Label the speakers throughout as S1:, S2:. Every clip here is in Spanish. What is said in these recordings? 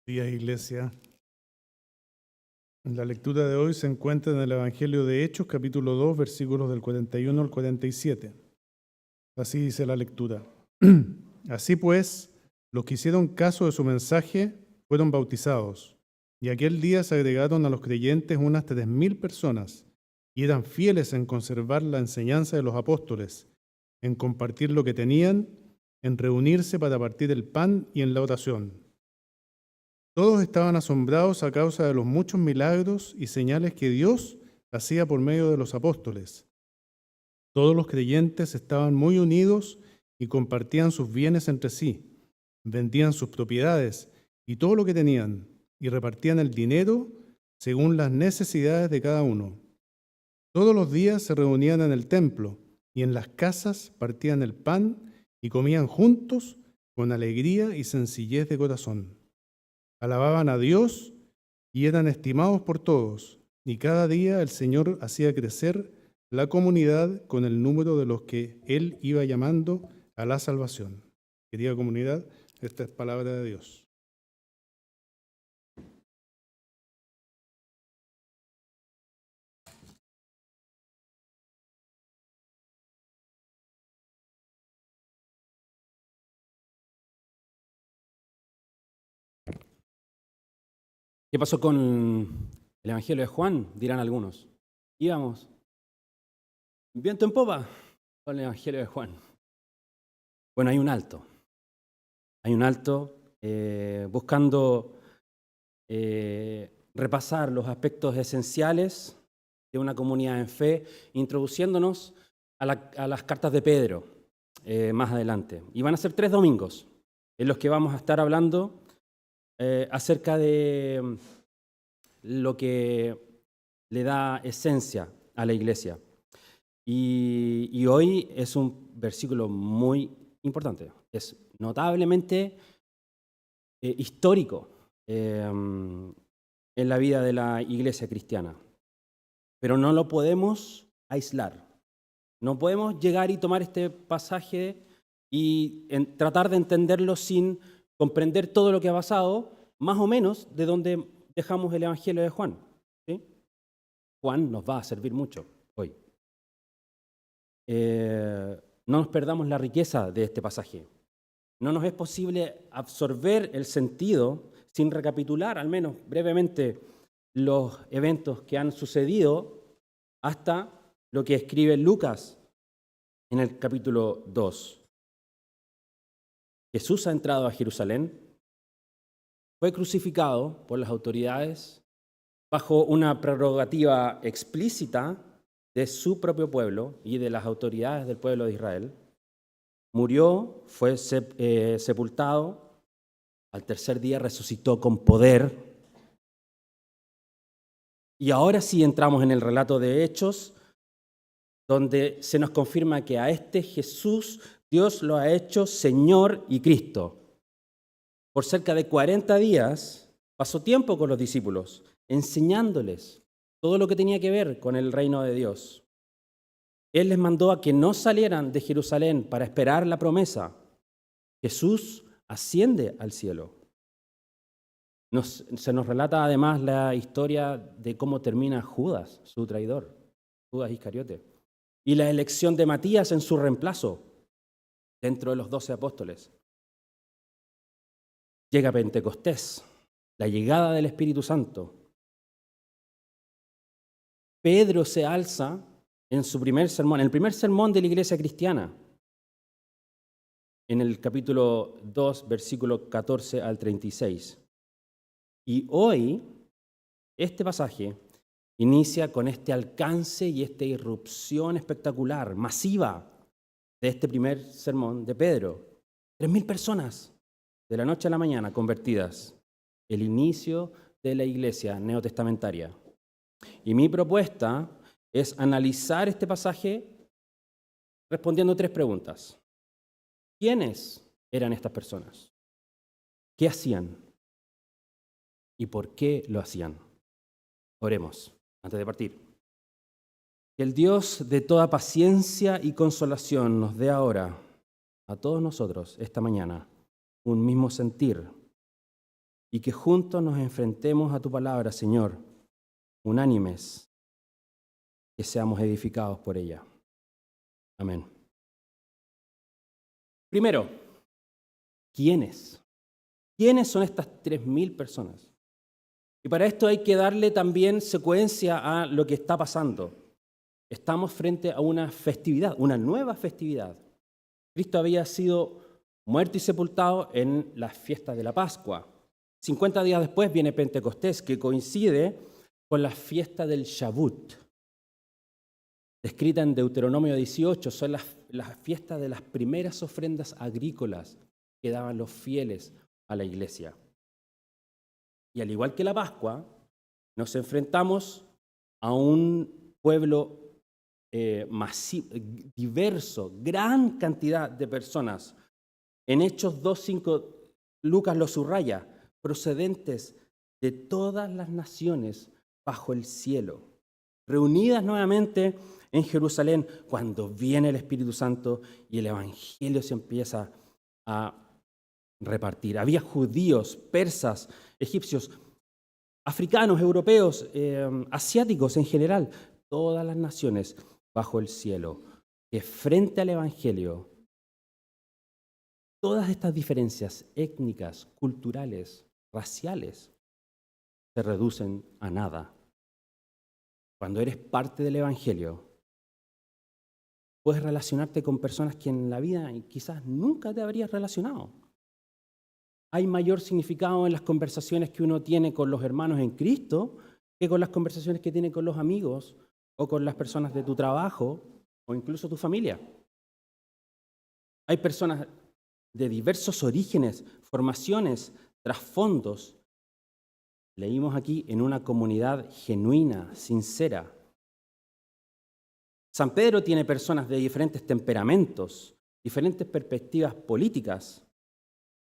S1: Días, Iglesia. La lectura de hoy se encuentra en el Evangelio de Hechos, capítulo 2, versículos del 41 al 47. Así dice la lectura. Así pues, los que hicieron caso de su mensaje fueron bautizados, y aquel día se agregaron a los creyentes unas 3.000 personas, y eran fieles en conservar la enseñanza de los apóstoles, en compartir lo que tenían, en reunirse para partir el pan y en la oración. Todos estaban asombrados a causa de los muchos milagros y señales que Dios hacía por medio de los apóstoles. Todos los creyentes estaban muy unidos y compartían sus bienes entre sí, vendían sus propiedades y todo lo que tenían, y repartían el dinero según las necesidades de cada uno. Todos los días se reunían en el templo y en las casas partían el pan y comían juntos con alegría y sencillez de corazón. Alababan a Dios y eran estimados por todos, y cada día el Señor hacía crecer la comunidad con el número de los que Él iba llamando a la salvación. Querida comunidad, esta es palabra de Dios.
S2: ¿Qué pasó con el Evangelio de Juan? Dirán algunos. Íbamos viento en popa con el Evangelio de Juan. Bueno, hay un alto. Hay un alto buscando repasar los aspectos esenciales de una comunidad en fe, introduciéndonos a las cartas de Pedro más adelante. Y van a ser 3 domingos en los que vamos a estar hablando acerca de lo que le da esencia a la iglesia. Y hoy es un versículo muy importante, es notablemente histórico en la vida de la iglesia cristiana. Pero no lo podemos aislar. No podemos llegar y tomar este pasaje y tratar de entenderlo sin comprender todo lo que ha pasado, más o menos de donde dejamos el Evangelio de Juan. ¿Sí? Juan nos va a servir mucho hoy. No nos perdamos la riqueza de este pasaje. No nos es posible absorber el sentido sin recapitular, al menos brevemente, los eventos que han sucedido hasta lo que escribe Lucas en el capítulo 2. Jesús ha entrado a Jerusalén, fue crucificado por las autoridades bajo una prerrogativa explícita de su propio pueblo y de las autoridades del pueblo de Israel. Murió, fue sepultado, al tercer día resucitó con poder. Y ahora sí entramos en el relato de Hechos, donde se nos confirma que a este Jesús Dios lo ha hecho Señor y Cristo. Por cerca de 40 días pasó tiempo con los discípulos, enseñándoles todo lo que tenía que ver con el reino de Dios. Él les mandó a que no salieran de Jerusalén para esperar la promesa. Jesús asciende al cielo. Se nos relata además la historia de cómo termina Judas, su traidor, Judas Iscariote, y la elección de Matías en su reemplazo dentro de los 12 apóstoles. Llega Pentecostés, la llegada del Espíritu Santo. Pedro se alza en su primer sermón, en el primer sermón de la iglesia cristiana, en el capítulo 2, versículo 14 al 36. Y hoy, este pasaje inicia con este alcance y esta irrupción espectacular, masiva, de este primer sermón de Pedro. 3.000 personas de la noche a la mañana convertidas. El inicio de la iglesia neotestamentaria. Y mi propuesta es analizar este pasaje respondiendo 3 preguntas. ¿Quiénes eran estas personas? ¿Qué hacían? ¿Y por qué lo hacían? Oremos antes de partir. Que el Dios de toda paciencia y consolación nos dé ahora, a todos nosotros, esta mañana, un mismo sentir y que juntos nos enfrentemos a tu palabra, Señor, unánimes, que seamos edificados por ella. Amén. Primero, ¿quiénes? ¿Quiénes son estas 3.000 personas? Y para esto hay que darle también secuencia a lo que está pasando. Estamos frente a una festividad, una nueva festividad. Cristo había sido muerto y sepultado en la fiesta de la Pascua. 50 días después viene Pentecostés, que coincide con la fiesta del Shavuot, descrita en Deuteronomio 18, son las fiestas de las primeras ofrendas agrícolas que daban los fieles a la iglesia. Y al igual que la Pascua, nos enfrentamos a un pueblo masivo, diverso, gran cantidad de personas. En Hechos 2:5, Lucas lo subraya, procedentes de todas las naciones bajo el cielo, reunidas nuevamente en Jerusalén cuando viene el Espíritu Santo y el Evangelio se empieza a repartir. Había judíos, persas, egipcios, africanos, europeos, asiáticos en general, todas las naciones bajo el cielo, que frente al Evangelio, todas estas diferencias étnicas, culturales, raciales, se reducen a nada. Cuando eres parte del Evangelio, puedes relacionarte con personas que en la vida quizás nunca te habrías relacionado. Hay mayor significado en las conversaciones que uno tiene con los hermanos en Cristo que con las conversaciones que tiene con los amigos o con las personas de tu trabajo o incluso tu familia. Hay personas de diversos orígenes, formaciones, trasfondos. Leímos aquí en una comunidad genuina, sincera. San Pedro tiene personas de diferentes temperamentos, diferentes perspectivas políticas,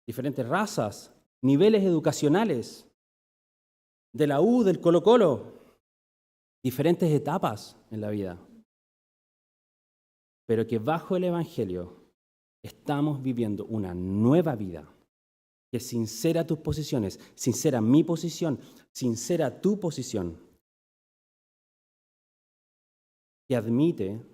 S2: diferentes razas, niveles educacionales, de la U, del Colo-Colo, diferentes etapas en la vida. Pero que bajo el Evangelio estamos viviendo una nueva vida, que sincera tus posiciones, sincera mi posición, sincera tu posición, que admite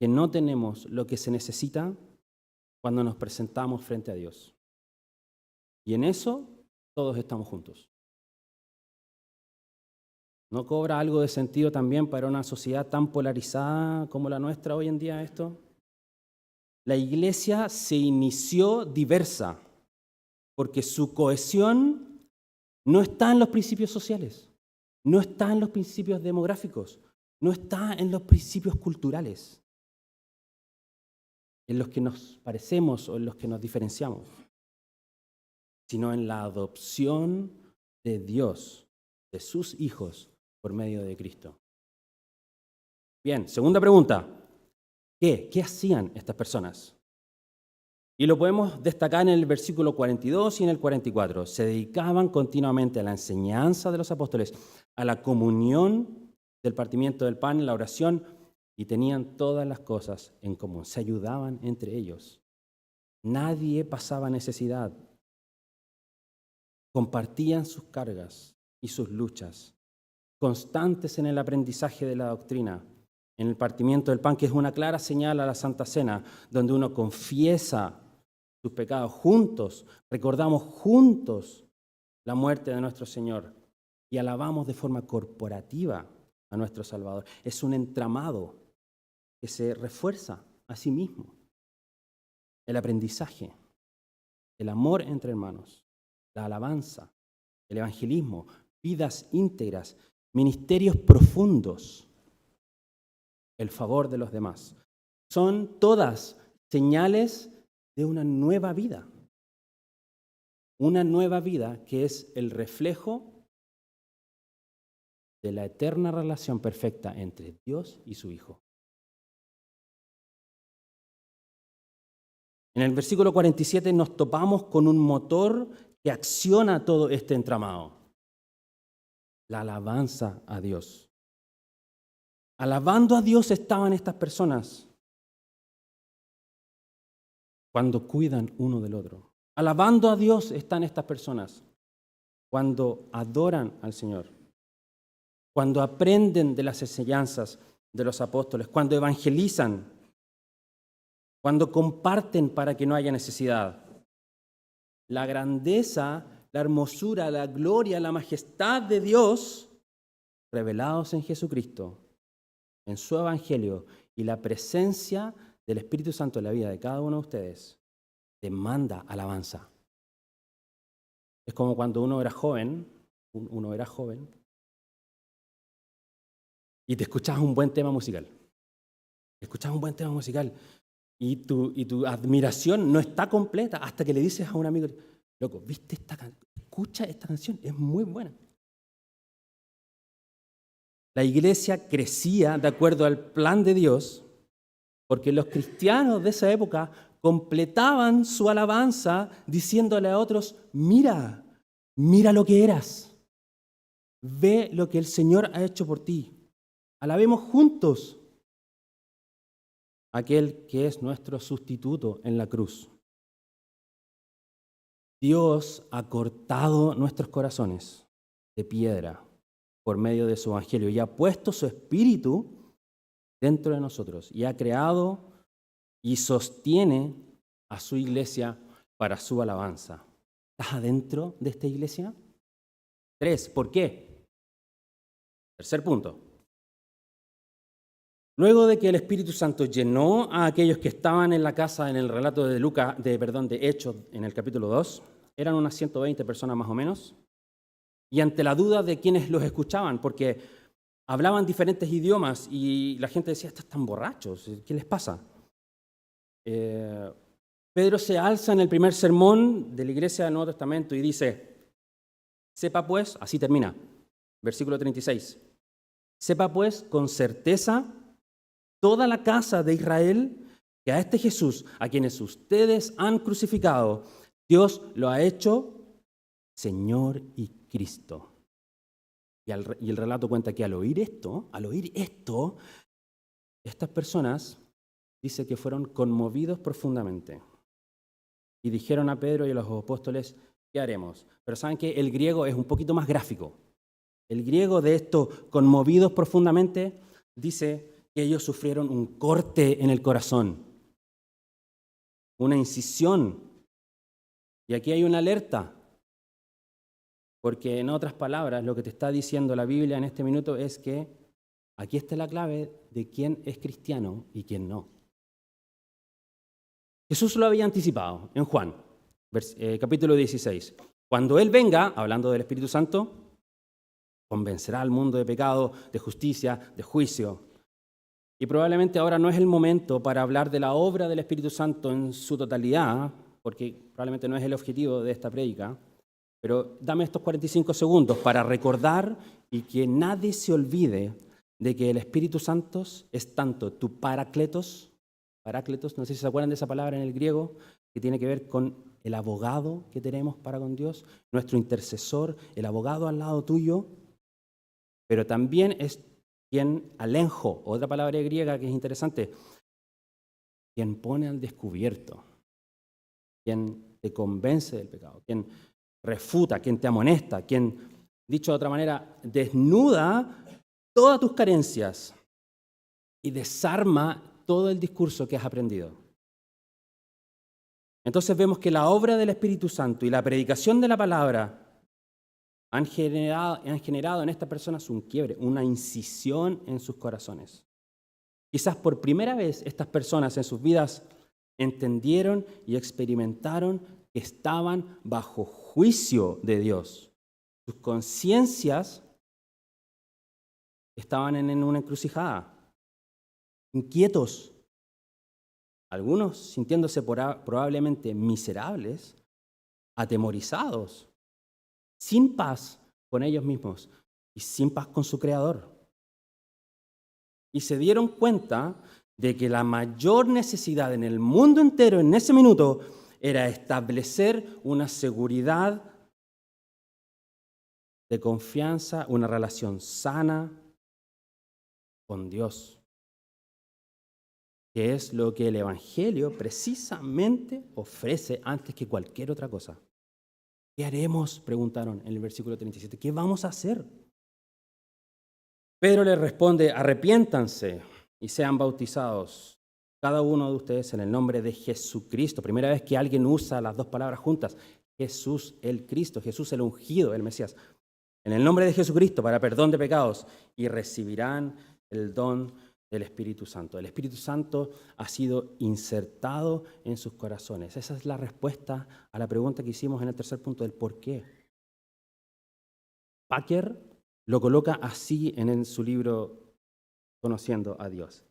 S2: que no tenemos lo que se necesita cuando nos presentamos frente a Dios. Y en eso todos estamos juntos. ¿No cobra algo de sentido también para una sociedad tan polarizada como la nuestra hoy en día esto? La iglesia se inició diversa porque su cohesión no está en los principios sociales, no está en los principios demográficos, no está en los principios culturales, en los que nos parecemos o en los que nos diferenciamos, sino en la adopción de Dios, de sus hijos, por medio de Cristo. Bien, segunda pregunta. ¿Qué hacían estas personas? Y lo podemos destacar en el versículo 42 y en el 44. Se dedicaban continuamente a la enseñanza de los apóstoles, a la comunión del partimiento del pan, la oración, y tenían todas las cosas en común. Se ayudaban entre ellos. Nadie pasaba necesidad. Compartían sus cargas y sus luchas, constantes en el aprendizaje de la doctrina, en el partimiento del pan, que es una clara señal a la Santa Cena, donde uno confiesa sus pecados juntos, recordamos juntos la muerte de nuestro Señor y alabamos de forma corporativa a nuestro Salvador. Es un entramado que se refuerza a sí mismo. El aprendizaje, el amor entre hermanos, la alabanza, el evangelismo, vidas íntegras, ministerios profundos, el favor de los demás. Son todas señales de una nueva vida. Una nueva vida que es el reflejo de la eterna relación perfecta entre Dios y su Hijo. En el versículo 47 nos topamos con un motor que acciona todo este entramado. La alabanza a Dios. Alabando a Dios estaban estas personas cuando cuidan uno del otro. Alabando a Dios están estas personas cuando adoran al Señor, cuando aprenden de las enseñanzas de los apóstoles, cuando evangelizan, cuando comparten para que no haya necesidad. La grandeza, la hermosura, la gloria, la majestad de Dios revelados en Jesucristo, en su evangelio y la presencia del Espíritu Santo en la vida de cada uno de ustedes demanda alabanza. Es como cuando uno era joven y te escuchabas un buen tema musical. Y tu admiración no está completa hasta que le dices a un amigo, loco, ¿viste esta canción? Escucha esta canción, es muy buena. La iglesia crecía de acuerdo al plan de Dios porque los cristianos de esa época completaban su alabanza diciéndole a otros, mira lo que eras, ve lo que el Señor ha hecho por ti. Alabemos juntos a aquel que es nuestro sustituto en la cruz. Dios ha cortado nuestros corazones de piedra por medio de su evangelio y ha puesto su espíritu dentro de nosotros y ha creado y sostiene a su iglesia para su alabanza. ¿Estás adentro de esta iglesia? 3. ¿Por qué? Tercer punto. Luego de que el Espíritu Santo llenó a aquellos que estaban en la casa en el relato de Hechos en el capítulo 2, eran unas 120 personas más o menos, y ante la duda de quienes los escuchaban, porque hablaban diferentes idiomas y la gente decía, estos están borrachos, ¿qué les pasa? Pedro se alza en el primer sermón de la iglesia del Nuevo Testamento y dice, sepa pues, así termina, versículo 36, sepa pues con certeza toda la casa de Israel que a este Jesús, a quienes ustedes han crucificado, Dios lo ha hecho Señor y Cristo. Y el relato cuenta que al oír esto, estas personas dice que fueron conmovidos profundamente y dijeron a Pedro y a los apóstoles, ¿qué haremos? Pero saben que el griego es un poquito más gráfico. El griego de esto, conmovidos profundamente, dice que ellos sufrieron un corte en el corazón, una incisión. Y aquí hay una alerta, porque en otras palabras, lo que te está diciendo la Biblia en este minuto es que aquí está la clave de quién es cristiano y quién no. Jesús lo había anticipado en Juan, capítulo 16. Cuando Él venga, hablando del Espíritu Santo, convencerá al mundo de pecado, de justicia, de juicio. Y probablemente ahora no es el momento para hablar de la obra del Espíritu Santo en su totalidad, porque probablemente no es el objetivo de esta prédica, pero dame estos 45 segundos para recordar y que nadie se olvide de que el Espíritu Santo es tanto tu parácletos, no sé si se acuerdan de esa palabra en el griego, que tiene que ver con el abogado que tenemos para con Dios, nuestro intercesor, el abogado al lado tuyo, pero también es quien alenjo, otra palabra griega que es interesante, quien pone al descubierto, quien te convence del pecado, quien refuta, quien te amonesta, quien, dicho de otra manera, desnuda todas tus carencias y desarma todo el discurso que has aprendido. Entonces vemos que la obra del Espíritu Santo y la predicación de la palabra han generado en estas personas un quiebre, una incisión en sus corazones. Quizás por primera vez estas personas en sus vidas entendieron y experimentaron que estaban bajo juicio de Dios. Sus conciencias estaban en una encrucijada, inquietos, algunos sintiéndose probablemente miserables, atemorizados, sin paz con ellos mismos y sin paz con su Creador. Y se dieron cuenta de que la mayor necesidad en el mundo entero en ese minuto era establecer una seguridad de confianza, una relación sana con Dios, que es lo que el Evangelio precisamente ofrece antes que cualquier otra cosa. ¿Qué haremos?, preguntaron en el versículo 37. ¿Qué vamos a hacer? Pedro les responde, arrepiéntanse y sean bautizados, cada uno de ustedes, en el nombre de Jesucristo. Primera vez que alguien usa las dos palabras juntas. Jesús el Cristo, Jesús el ungido, el Mesías. En el nombre de Jesucristo, para perdón de pecados, y recibirán el don del Espíritu Santo. El Espíritu Santo ha sido insertado en sus corazones. Esa es la respuesta a la pregunta que hicimos en el tercer punto del por qué. Packer lo coloca así en su libro Conociendo a Dios.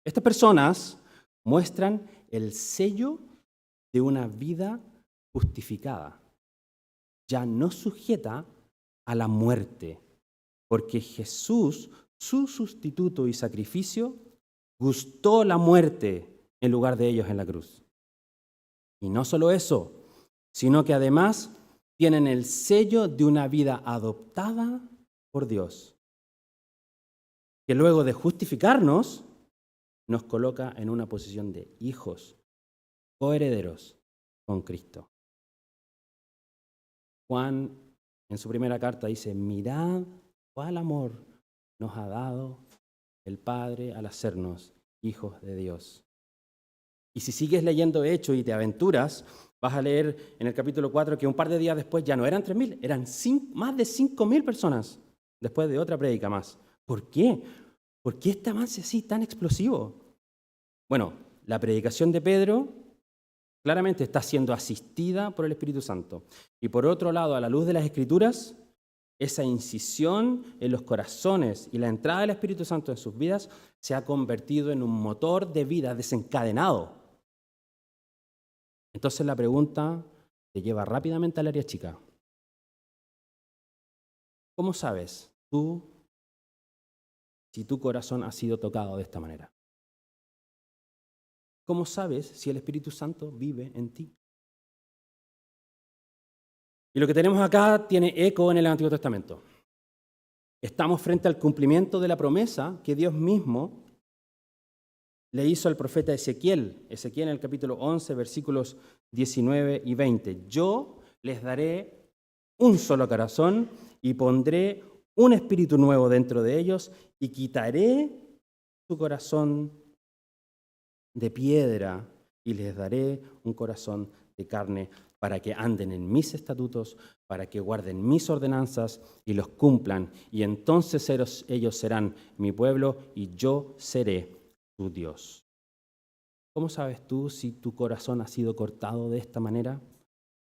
S2: Estas personas muestran el sello de una vida justificada, ya no sujeta a la muerte, porque Jesús, su sustituto y sacrificio, gustó la muerte en lugar de ellos en la cruz. Y no solo eso, sino que además tienen el sello de una vida adoptada por Dios, que luego de justificarnos, nos coloca en una posición de hijos, coherederos con Cristo. Juan, en su primera carta, dice, mirad cuál amor nos ha dado el Padre al hacernos hijos de Dios. Y si sigues leyendo Hechos y te aventuras, vas a leer en el capítulo 4 que un par de días después ya no eran 3.000, eran más de 5.000 personas, después de otra prédica más. ¿Por qué? ¿Por qué este avance así tan explosivo? Bueno, la predicación de Pedro claramente está siendo asistida por el Espíritu Santo. Y por otro lado, a la luz de las Escrituras, esa incisión en los corazones y la entrada del Espíritu Santo en sus vidas se ha convertido en un motor de vida desencadenado. Entonces la pregunta te lleva rápidamente al área chica. ¿Cómo sabes tú si tu corazón ha sido tocado de esta manera? ¿Cómo sabes si el Espíritu Santo vive en ti? Y lo que tenemos acá tiene eco en el Antiguo Testamento. Estamos frente al cumplimiento de la promesa que Dios mismo le hizo al profeta Ezequiel. Ezequiel en el capítulo 11, versículos 19 y 20. Yo les daré un solo corazón y pondré un espíritu nuevo dentro de ellos y quitaré su corazón de piedra y les daré un corazón de carne para que anden en mis estatutos, para que guarden mis ordenanzas y los cumplan. Y entonces ellos serán mi pueblo y yo seré tu Dios. ¿Cómo sabes tú si tu corazón ha sido cortado de esta manera?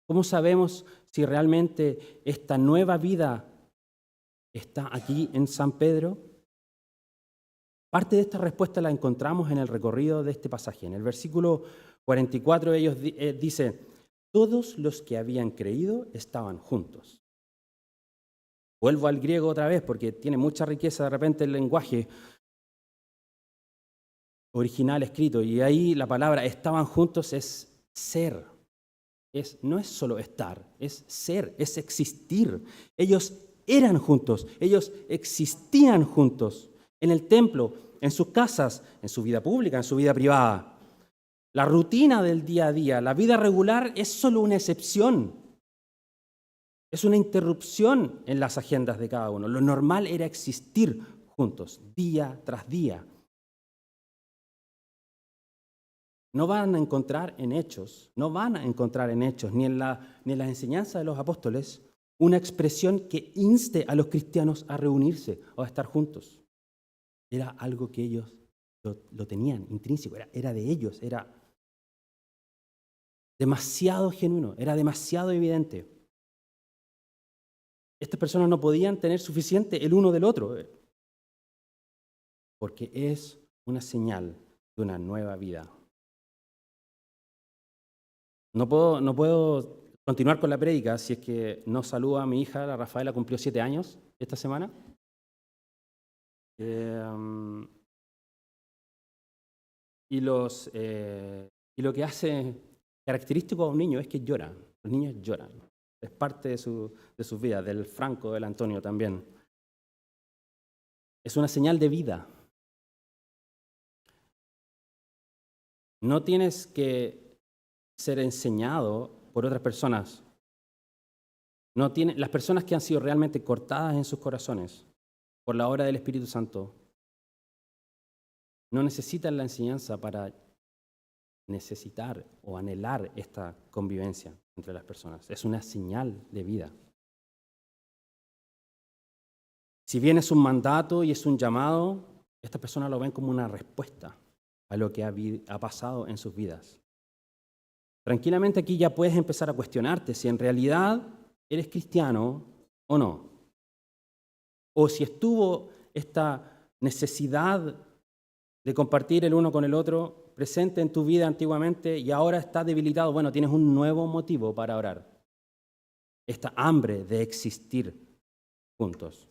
S2: ¿Cómo sabemos si realmente esta nueva vida está aquí en San Pedro? Parte de esta respuesta la encontramos en el recorrido de este pasaje. En el versículo 44 ellos dicen, todos los que habían creído estaban juntos. Vuelvo al griego otra vez porque tiene mucha riqueza de repente el lenguaje original escrito. Y ahí la palabra estaban juntos es ser. No es solo estar, es ser, es existir. Ellos eran juntos, ellos existían juntos en el templo, en sus casas, en su vida pública, en su vida privada. La rutina del día a día, la vida regular es solo una excepción. Es una interrupción en las agendas de cada uno. Lo normal era existir juntos, día tras día. No van a encontrar en Hechos, ni en la enseñanza de los apóstoles, una expresión que inste a los cristianos a reunirse o a estar juntos. Era algo que ellos lo tenían intrínseco, era de ellos, era demasiado genuino, era demasiado evidente. Estas personas no podían tener suficiente el uno del otro, porque es una señal de una nueva vida. No puedo continuar con la prédica si es que no saludo a mi hija, la Rafaela, cumplió 7 años esta semana. Y lo que hace característico a un niño es que lloran. Los niños lloran. Es parte de sus vidas, del Franco, del Antonio también. Es una señal de vida. No tienes que ser enseñado por otras personas Las personas que han sido realmente cortadas en sus corazones por la obra del Espíritu Santo no necesitan la enseñanza para necesitar o anhelar esta convivencia entre las personas. Es una señal de vida. Si bien es un mandato y es un llamado, estas personas lo ven como una respuesta a lo que ha pasado en sus vidas. Tranquilamente aquí ya puedes empezar a cuestionarte si en realidad eres cristiano o no. O si estuvo esta necesidad de compartir el uno con el otro presente en tu vida antiguamente y ahora está debilitado. Bueno, tienes un nuevo motivo para orar. Esta hambre de existir juntos.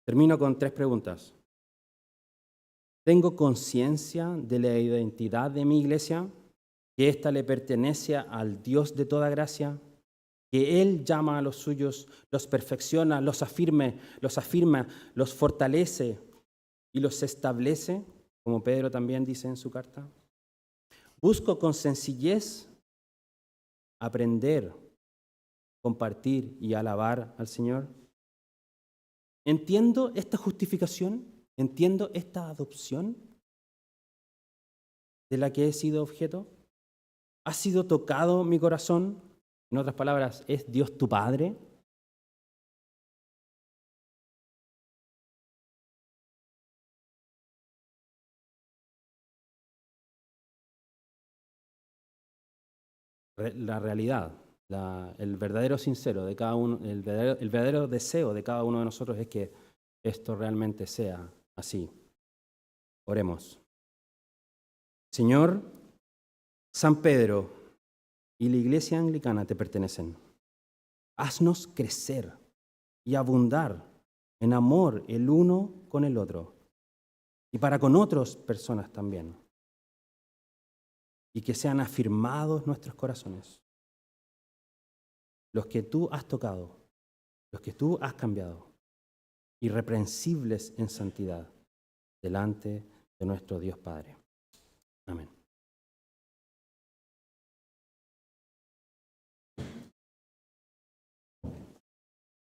S2: Termino con 3 preguntas. ¿Tengo conciencia de la identidad de mi iglesia? ¿Que ésta le pertenece al Dios de toda gracia? ¿Que Él llama a los suyos, los perfecciona, los afirma, los fortalece y los establece? Como Pedro también dice en su carta. ¿Busco con sencillez aprender, compartir y alabar al Señor? ¿Entiendo esta justificación? ¿Entiendo esta adopción de la que he sido objeto? ¿Ha sido tocado mi corazón? En otras palabras, ¿es Dios tu Padre? La realidad, el verdadero sincero de cada uno, el verdadero deseo de cada uno de nosotros es que esto realmente sea así. Oremos. Señor, San Pedro y la Iglesia Anglicana te pertenecen. Haznos crecer y abundar en amor el uno con el otro y para con otras personas también. Y que sean afirmados nuestros corazones, los que tú has tocado, los que tú has cambiado, irreprensibles en santidad delante de nuestro Dios Padre. Amén.